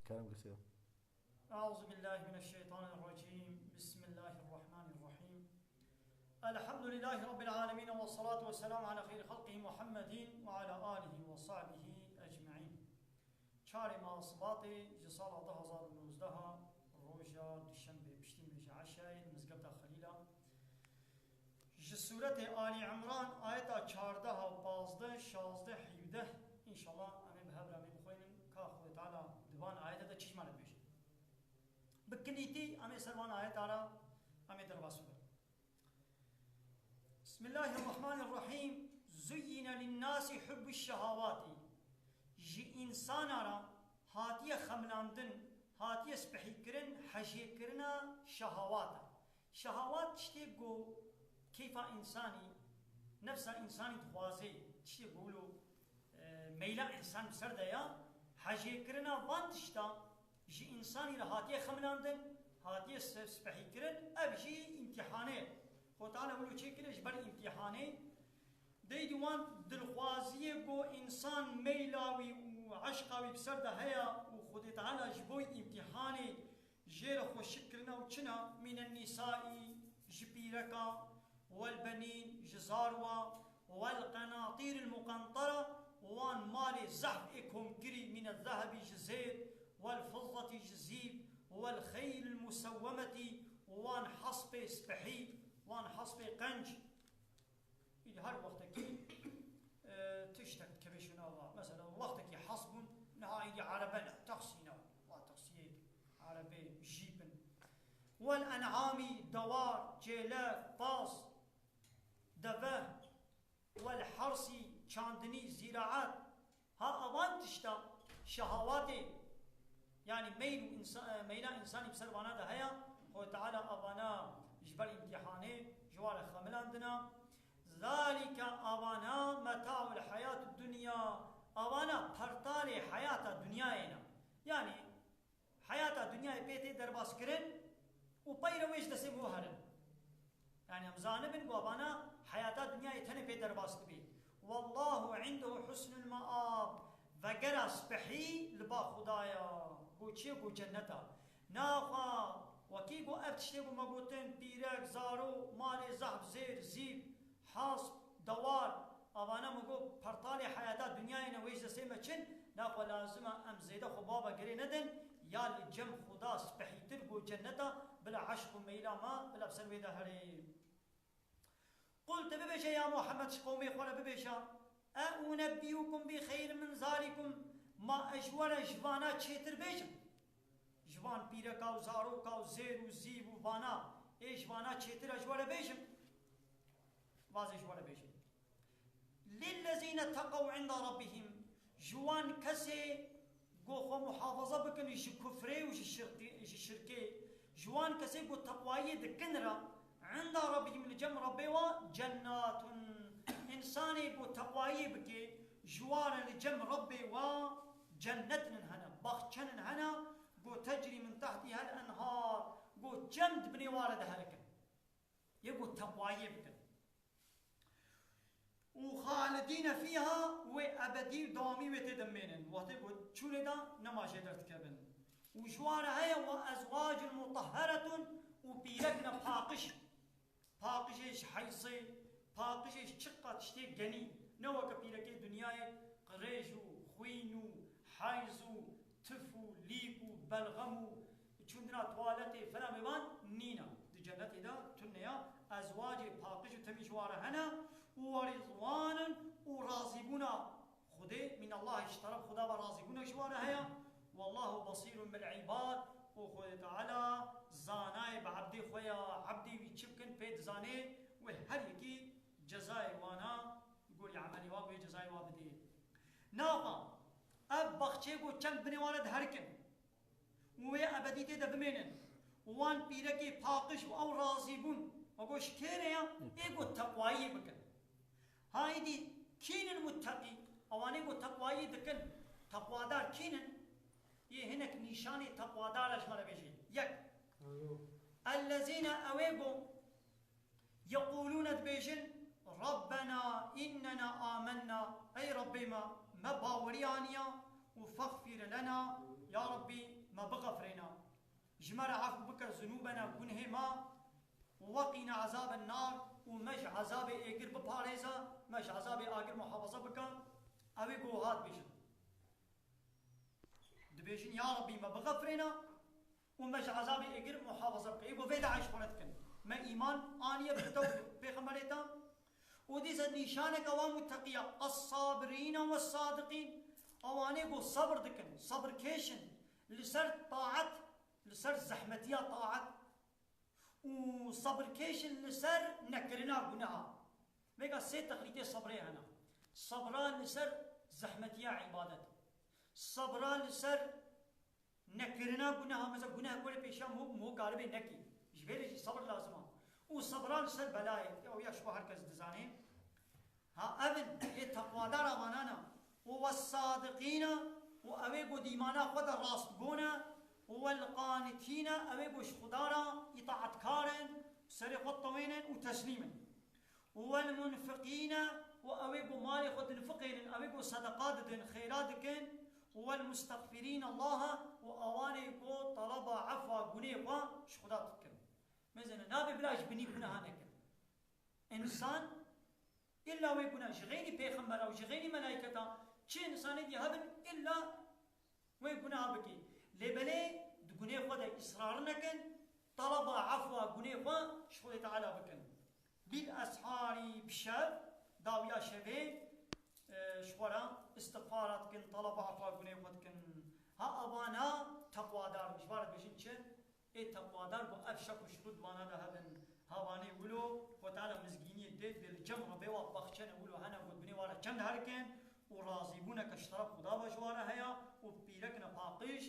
كلام قصير. أعوذ بالله من الشيطان الرجيم. بسم الله الرحمن الرحيم. الحمد لله رب العالمين، والصلاة والسلام على خير خلقه محمد وعلى آله وصحبه أجمعين. چهار ماه صباط جسال 2019 روجا دوشنبه پشتیم بیج عشای مزگبت خلیلا جسورت آل عمران آیتا 14 و 15 16 17 انشالله امي بهبر امي بخوينن كاخو تعالى ديوان آيات ده چش مال بيش بكنيتي امي سروان آيات على امي درباسو. بسم الله الرحمن الرحيم. زين للناس حب الشهوات جي انسان را هاتيه خملاندن هاتيه سبحي كرن حشي كرنا شهوات. شهوات تشتي جو كيف انساني نفس انساني تخوازي تشتي قولوا ميلا انسان بسردايا حاجه كرنا وانتشتا جي انساني هاتيه خملاندن هاتيه سبحي كرن ابجي امتحانه خو تعالى ولو تشكل جبر امتحانه دي ديوان دلخوازيه جو انسان ميلاوي وعشقاوي بسرده هيا وخد تعالى جبوي امتحانه جير خو شكلنا وچنا من النساء جبيركا والبنين جزاروا والقناطير المقنطره وان مال زحفكم كري من الذهب جزير والفضة جزيب والخيل المسومة وان حصب سبحي وان حصب قنج. إذا هر وقتك تشتك كبشنا مثلا وقتك حصب نهاية عربنا تقصينا وتقصيك عربي جيبن والأنعام دوار جيلات طاس دباه والحرسي چاندني زراعات ها اوان تشتا شهواتي يعني ميلا انساني بسروانا ده هيا هو تعالى اوانا جبر امتحاني جوال خملاندنا ذلك اوانا متاع الحياة الدنيا اوانا پرتال حياة الدنيا يعني حياة الدنيا بيتي درباس كرن و پيرويش دسي موهرن يعني همزانه بن قوابانا حياة الدنيا يتنى في درباس بي والله عنده حسن المآب وقرا سبحي لبا خدايا قو چه قو جنتا ناخا وكي قو ابتشتي قو مقوتن بيرك زارو مال زحب زير زيب حاصب دوار ابانا مقو پرطال حياة الدنيا نويش دسيما چن ناخا لازم ام زيده خبابا قري ندن يا الجم خدا سبحي تلقو جنتا بلا عشق ميلا ما بلا بسلوي ده هري. قلت ببشا يا محمد شقومي خولا ببشا أنبئكم بخير من ذلكم ما أجور جوانا چيتر بيشم جوان بيركا و زاروكا و زير و زيب و وانا اي جوانا چيتر أجور بيشم واضح أجور بيشم. للذين تقوا عند ربهم جوان كسي قو محافظة بكن يجي كفري ويجي شركي جوان كسي قو تقوائي دكنرا عند ربهم لجم ربيوا جنات إنساني قو تقوائي بكي جوان لجم ربيوا جنتن هنا بخشن هنا قو تجري من تحتها الأنهار قو جمد بني والد هلكن يقو تقوائي بكن وخالدين فيها وابدي دوامي وتدمنن وتقول شو لدا نما شدرت كبن وجوار هيا وازواج مطهره وبيركنا باقش حيصي باقش شقه تشتي غني نو كبيرك دنياي قريجو خوينو حايزو تفو ليبو بلغمو چوندنا توالتي فلا ميوان نينا دي جنت إذا تنيا أزواج باقش تمشوار هنا ورضوانا وراضبونا خده من الله اشترب خدا وراضبونا شوار هيا والله بصير بالعباد وخده تعالى زاناي بعبدي خويا عبدي ويشبكن بيت زاني وهر يكي جزاي وانا يقول يا عملي وابي جزاي وابدي ناقا أب بخشي قو چند بني والد هركن ويا أبديتي دبمينن وان بيركي باقش أو راضبون وقوش كيريا إيقو تقوائي بكن هايدي كين المتقي أواني قو تقوائي دكن تقوادار كينن هناك نشاني تقوادار أجمال بيجي يك الذين أويقو يقولون دبيجن ربنا إننا آمنا أي ربي ما باوريانيا وفغفر لنا يا ربي جمر عفو بك ذنوبنا گنه ما وقنا عذاب النار ومش عذاب اگر بپاريزا مش عذاب اگر محافظه بك اوي گوهات بيشن دبيشن يا ربي ما بغفرنا ومش عذاب اگر محافظه بك يبو فيدا عيش قرتكن ما ايمان انيه بتو بيغمريتا ودي زد نشانك اوام متقيه الصابرين والصادقين اواني گو صبر دكن صبر كيشن لسر طاعت لسر زحمتيا طاعت وصبر كيشن لسر نكرنا گناها بيقى سي تقريتي صبري هنا صبران لسر زحمتيا عبادت صبران لسر نكرنا گناها مثلا گناه كل بيشا مو غالبي نكي جبيري صبر لازمه وصبران لسر بلاي او يا شو هركز دزاني ها ابن التقوى دار امانانا والصادقين وأويقو ديمانا خدا راستقونا والقانتين أويقو شخدارا إطاعت كارن سرق الطوين وتسليما والمنفقين وأويقو مالي خد نفقين أويقو صدقات دين خيرات كن والمستغفرين الله وأوانيقو طلب عفوا قنيقوا شخدات كن مثلا نابي بلاش بني بنا هنكن إنسان إلا ويقونا جغيني بيخمبر أو جغيني ملايكتا چه انسانی دی هبن الا وی گناه بکی لبلی گناه خود اصرار نکن طلب عفو گناه خود شخص تعالی بکن بالاسحار بشب داویا شبه شخورا استغفارات کن طلب عفو گناه خود کن ها ابانا تقوادار مشبارت بشین چه ای تقوادار با افشک و شرود وانا ده هبن هاواني ولو وتعالى مزجيني ديت بالجمع بيوا بخشن ولو هنا قد بني ورا چند هركن وراضي بونك اشتراب خدا بجواره هيا وبيركنا باقيش